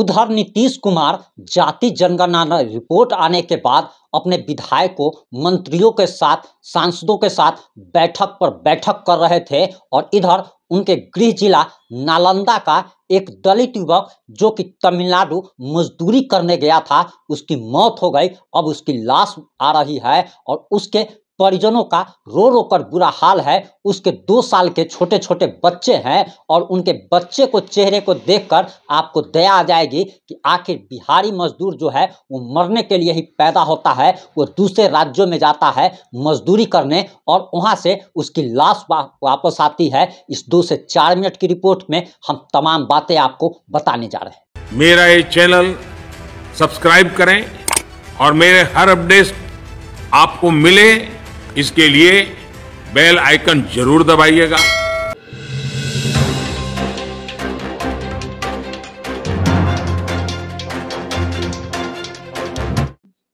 उधर नीतीश कुमार जाति जनगणना रिपोर्ट आने के बाद अपने विधायकों, मंत्रियों के साथ, सांसदों के साथ बैठक पर बैठक कर रहे थे और इधर उनके गृह जिला नालंदा का एक दलित युवक जो कि तमिलनाडु मजदूरी करने गया था, उसकी मौत हो गई। अब उसकी लाश आ रही है और उसके परिजनों का रो रो कर बुरा हाल है। उसके 2 साल के छोटे छोटे बच्चे हैं और उनके बच्चे को चेहरे को देखकर आपको दया आ जाएगी कि आखिर बिहारी मजदूर जो है वो मरने के लिए ही पैदा होता है, वो दूसरे राज्यों में जाता है मजदूरी करने और वहाँ से उसकी लाश वापस आती है। इस 2 से 4 मिनट की रिपोर्ट में हम तमाम बातें आपको बताने जा रहे हैं। मेरा ये चैनल सब्सक्राइब करें और मेरे हर अपडेट आपको मिले, इसके लिए बेल आइकन जरूर दबाइएगा।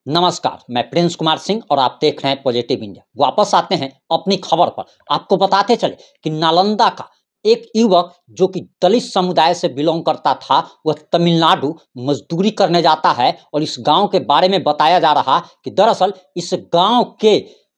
नमस्कार, मैं प्रिंस कुमार सिंह और आप देख रहे हैं पॉजिटिव इंडिया। वापस आते हैं अपनी खबर पर। आपको बताते चले कि नालंदा का एक युवक जो कि दलित समुदाय से बिलोंग करता था, वह तमिलनाडु मजदूरी करने जाता है और इस गांव के बारे में बताया जा रहा कि दरअसल इस गांव के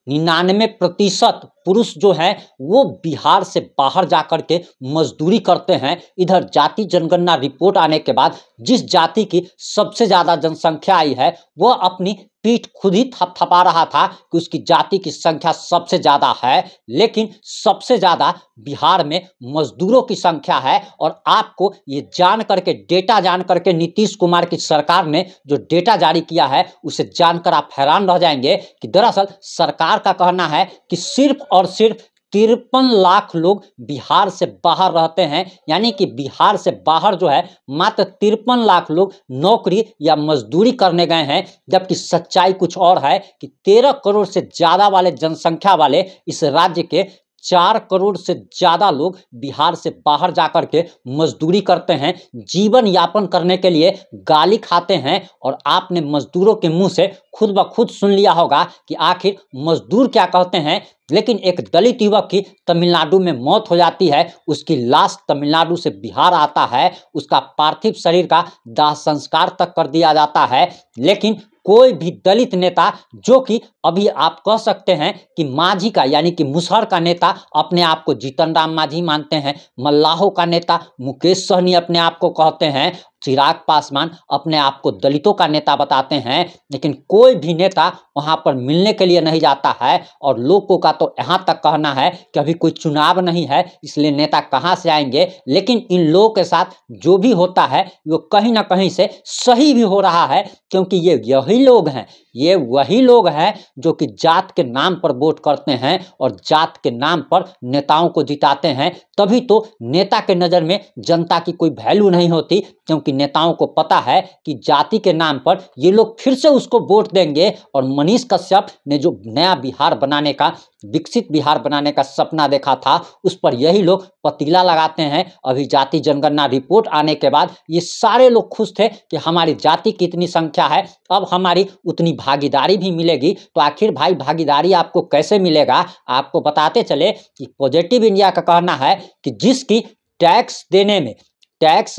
99% पुरुष जो हैं वो बिहार से बाहर जाकर के मजदूरी करते हैं। इधर जाति जनगणना रिपोर्ट आने के बाद जिस जाति की सबसे ज़्यादा जनसंख्या आई है वह अपनी पीठ खुद ही थपथपा रहा था कि उसकी जाति की संख्या सबसे ज़्यादा है, लेकिन सबसे ज़्यादा बिहार में मजदूरों की संख्या है। और आपको ये जान करके, डेटा जान करके, नीतीश कुमार की सरकार ने जो डेटा जारी किया है उसे जानकर आप हैरान रह जाएंगे कि दरअसल सरकार का कहना है कि सिर्फ और सिर्फ 53 लाख लोग बिहार से बाहर रहते हैं। यानी कि बिहार से बाहर जो है मात्र 53 लाख लोग नौकरी या मजदूरी करने गए हैं, जबकि सच्चाई कुछ और है कि 13 करोड़ से ज़्यादा वाले जनसंख्या वाले इस राज्य के 4 करोड़ से ज़्यादा लोग बिहार से बाहर जाकर के मजदूरी करते हैं, जीवन यापन करने के लिए गाली खाते हैं। और आपने मजदूरों के मुंह से खुद ब खुद सुन लिया होगा कि आखिर मजदूर क्या कहते हैं। लेकिन एक दलित युवक की तमिलनाडु में मौत हो जाती है, उसकी लाश तमिलनाडु से बिहार आता है, उसका पार्थिव शरीर का दाह संस्कार तक कर दिया जाता है। लेकिन कोई भी दलित नेता, जो कि अभी आप कह सकते हैं कि मांझी का यानी कि मुसहर का नेता अपने आप को जीतन राम मांझी मानते हैं, मल्लाहों का नेता मुकेश सहनी अपने आप को कहते हैं, चिराग पासवान अपने आप को दलितों का नेता बताते हैं, लेकिन कोई भी नेता वहां पर मिलने के लिए नहीं जाता है। और लोगों का तो यहाँ तक कहना है कि अभी कोई चुनाव नहीं है, इसलिए नेता कहाँ से आएंगे। लेकिन इन लोगों के साथ जो भी होता है वो कहीं ना कहीं से सही भी हो रहा है, क्योंकि ये वही लोग हैं जो कि जात के नाम पर वोट करते हैं और जात के नाम पर नेताओं को जिताते हैं। तभी तो नेता के नज़र में जनता की कोई वैल्यू नहीं होती, क्योंकि नेताओं को पता है कि जाति के नाम पर ये लोग फिर से उसको वोट देंगे। और मनीष कश्यप ने जो नया बिहार बनाने का, विकसित बिहार बनाने का सपना देखा था, उस पर यही लोग पतीला लगाते हैं। अभी जाति जनगणना रिपोर्ट आने के बाद ये सारे लोग खुश थे कि हमारी जाति की इतनी संख्या है, अब हमारी उतनी भागीदारी भी मिलेगी। तो आखिर भाई भागीदारी आपको कैसे मिलेगा, आपको बताते चले कि पॉजिटिव इंडिया का कहना है कि जिसकी टैक्स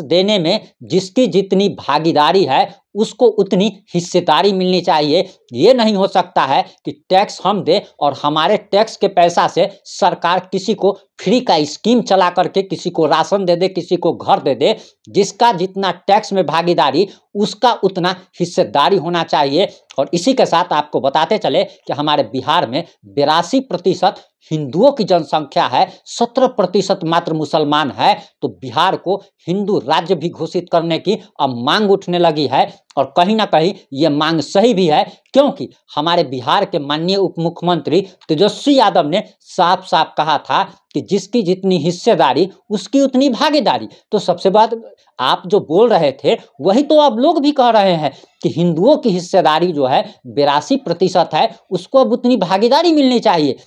देने में जिसकी जितनी भागीदारी है उसको उतनी हिस्सेदारी मिलनी चाहिए। ये नहीं हो सकता है कि टैक्स हम दे और हमारे टैक्स के पैसा से सरकार किसी को फ्री का स्कीम चला करके किसी को राशन दे दे, किसी को घर दे दे। जिसका जितना टैक्स में भागीदारी उसका उतना हिस्सेदारी होना चाहिए। और इसी के साथ आपको बताते चले कि हमारे बिहार में 82% हिंदुओं की जनसंख्या है, 17% मात्र मुसलमान है। तो बिहार को हिंदू राज्य भी घोषित करने की अब मांग उठने लगी है। और कहीं ना कहीं ये मांग सही भी है, क्योंकि हमारे बिहार के माननीय उप मुख्यमंत्री तेजस्वी यादव ने साफ साफ कहा था कि जिसकी जितनी हिस्सेदारी उसकी उतनी भागीदारी। तो सबसे बात आप जो बोल रहे थे वही तो अब लोग भी कह रहे हैं कि हिंदुओं की हिस्सेदारी जो है 82% है, उसको अब उतनी भागीदारी मिलनी चाहिए।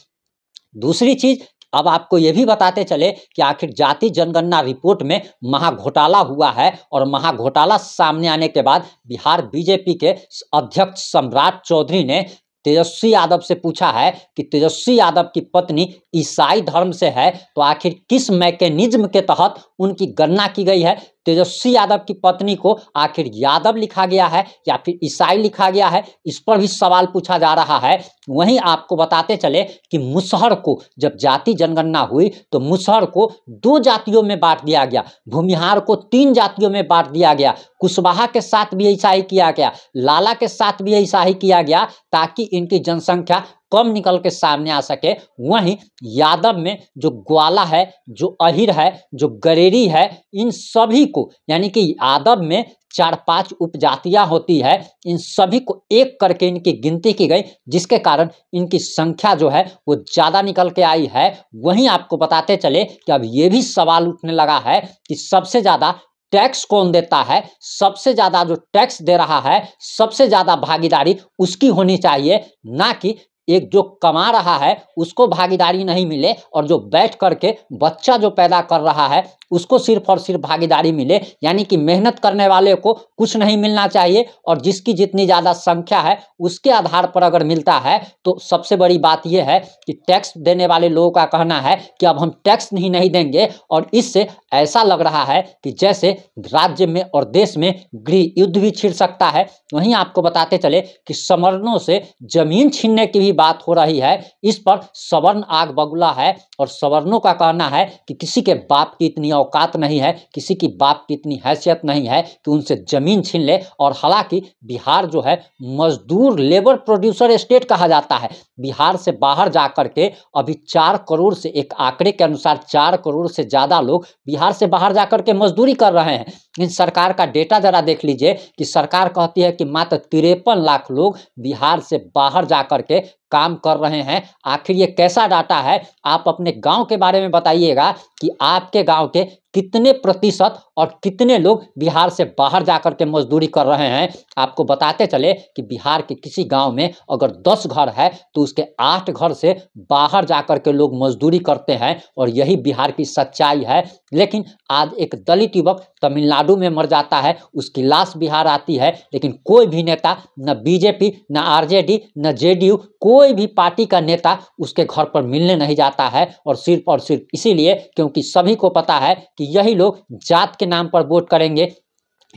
दूसरी चीज, अब आपको ये भी बताते चले कि आखिर जाति जनगणना रिपोर्ट में महाघोटाला हुआ है। और महाघोटाला सामने आने के बाद बिहार बीजेपी के अध्यक्ष सम्राट चौधरी ने तेजस्वी यादव से पूछा है कि तेजस्वी यादव की पत्नी ईसाई धर्म से है, तो आखिर किस मैकेनिज्म के तहत उनकी गणना की गई है। तेजस्वी यादव की पत्नी को आखिर यादव लिखा गया है या फिर ईसाई लिखा गया है, इस पर भी सवाल पूछा जा रहा है। वहीं आपको बताते चले कि मुसहर को जब जाति जनगणना हुई तो मुसहर को 2 जातियों में बांट दिया गया, भूमिहार को 3 जातियों में बांट दिया गया, कुशवाहा के साथ भी ऐसा ही किया गया, लाला के साथ भी ऐसा ही किया गया, ताकि इनकी जनसंख्या कम निकल के सामने आ सके। वहीं यादव में जो ग्वाला है, जो अहिर है, जो गरेरी है, इन सभी को, यानी कि यादव में 4-5 उपजातियां होती है, इन सभी को एक करके इनकी गिनती की गई, जिसके कारण इनकी संख्या जो है वो ज़्यादा निकल के आई है। वहीं आपको बताते चले कि अब ये भी सवाल उठने लगा है कि सबसे ज़्यादा टैक्स कौन देता है, सबसे ज़्यादा जो टैक्स दे रहा है, सबसे ज़्यादा भागीदारी उसकी होनी चाहिए, ना कि एक जो कमा रहा है उसको भागीदारी नहीं मिले और जो बैठ करके बच्चा जो पैदा कर रहा है उसको सिर्फ और सिर्फ भागीदारी मिले। यानी कि मेहनत करने वाले को कुछ नहीं मिलना चाहिए और जिसकी जितनी ज़्यादा संख्या है उसके आधार पर अगर मिलता है तो सबसे बड़ी बात यह है कि टैक्स देने वाले लोगों का कहना है कि अब हम टैक्स नहीं देंगे, और इससे ऐसा लग रहा है कि जैसे राज्य में और देश में गृह युद्ध भी छिड़ सकता है। वहीं आपको बताते चले कि सवर्णों से जमीन छीनने की भी बात हो रही है। इस पर सवर्ण आग बबूला है और सवर्णों का कहना है कि किसी के बाप की इतनी औकात नहीं है, किसी की बाप की इतनी हैसियत नहीं है कि उनसे जमीन छीन ले। और हालांकि बिहार जो है मजदूर लेबर प्रोड्यूसर स्टेट कहा जाता है। बिहार से बाहर जा करके अभी 4 करोड़ से, एक आंकड़े के अनुसार 4 करोड़ से ज़्यादा लोग बिहार से बाहर जा करके मजदूरी कर रहे हैं। इन सरकार का डेटा जरा देख लीजिए कि सरकार कहती है कि मात्र 53 लाख लोग बिहार से बाहर जा करके काम कर रहे हैं। आखिर ये कैसा डाटा है? आप अपने गांव के बारे में बताइएगा कि आपके गांव के कितने प्रतिशत और कितने लोग बिहार से बाहर जाकर के मजदूरी कर रहे हैं। आपको बताते चले कि बिहार के किसी गांव में अगर 10 घर है तो उसके 8 घर से बाहर जाकर के लोग मजदूरी करते हैं, और यही बिहार की सच्चाई है। लेकिन आज एक दलित युवक तमिलनाडु में मर जाता है, उसकी लाश बिहार आती है, लेकिन कोई भी नेता, न बीजेपी, न आरजेडी, न जेडीयू, कोई भी पार्टी का नेता उसके घर पर मिलने नहीं जाता है। और सिर्फ इसीलिए क्योंकि सभी को पता है कि यही लोग जात के नाम पर वोट करेंगे।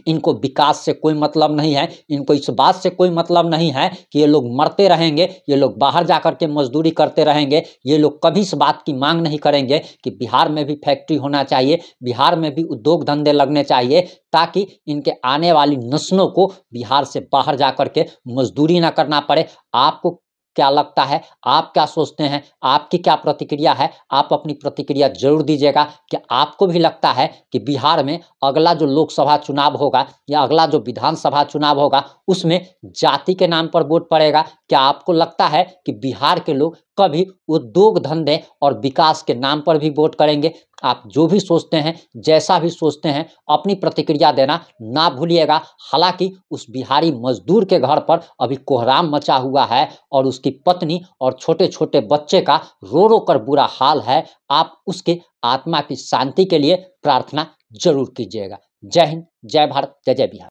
इनको विकास से कोई मतलब नहीं है, इनको इस बात से कोई मतलब नहीं है कि ये लोग मरते रहेंगे, ये लोग बाहर जाकर के मजदूरी करते रहेंगे। ये लोग कभी इस बात की मांग नहीं करेंगे कि बिहार में भी फैक्ट्री होना चाहिए, बिहार में भी उद्योग धंधे लगने चाहिए, ताकि इनके आने वाली नस्लों को बिहार से बाहर जाकर के मजदूरी ना करना पड़े। आपको क्या लगता है? आप क्या सोचते हैं? आपकी क्या प्रतिक्रिया है? आप अपनी प्रतिक्रिया जरूर दीजिएगा। कि आपको भी लगता है कि बिहार में अगला जो लोकसभा चुनाव होगा या अगला जो विधानसभा चुनाव होगा उसमें जाति के नाम पर वोट पड़ेगा? क्या आपको लगता है कि बिहार के लोग कभी उद्योग धंधे और विकास के नाम पर भी वोट करेंगे? आप जो भी सोचते हैं, जैसा भी सोचते हैं, अपनी प्रतिक्रिया देना ना भूलिएगा। हालांकि उस बिहारी मजदूर के घर पर अभी कोहराम मचा हुआ है और उसकी पत्नी और छोटे छोटे बच्चे का रो रो कर बुरा हाल है। आप उसके आत्मा की शांति के लिए प्रार्थना जरूर कीजिएगा। जय हिंद, जय भारत, जय जय बिहार।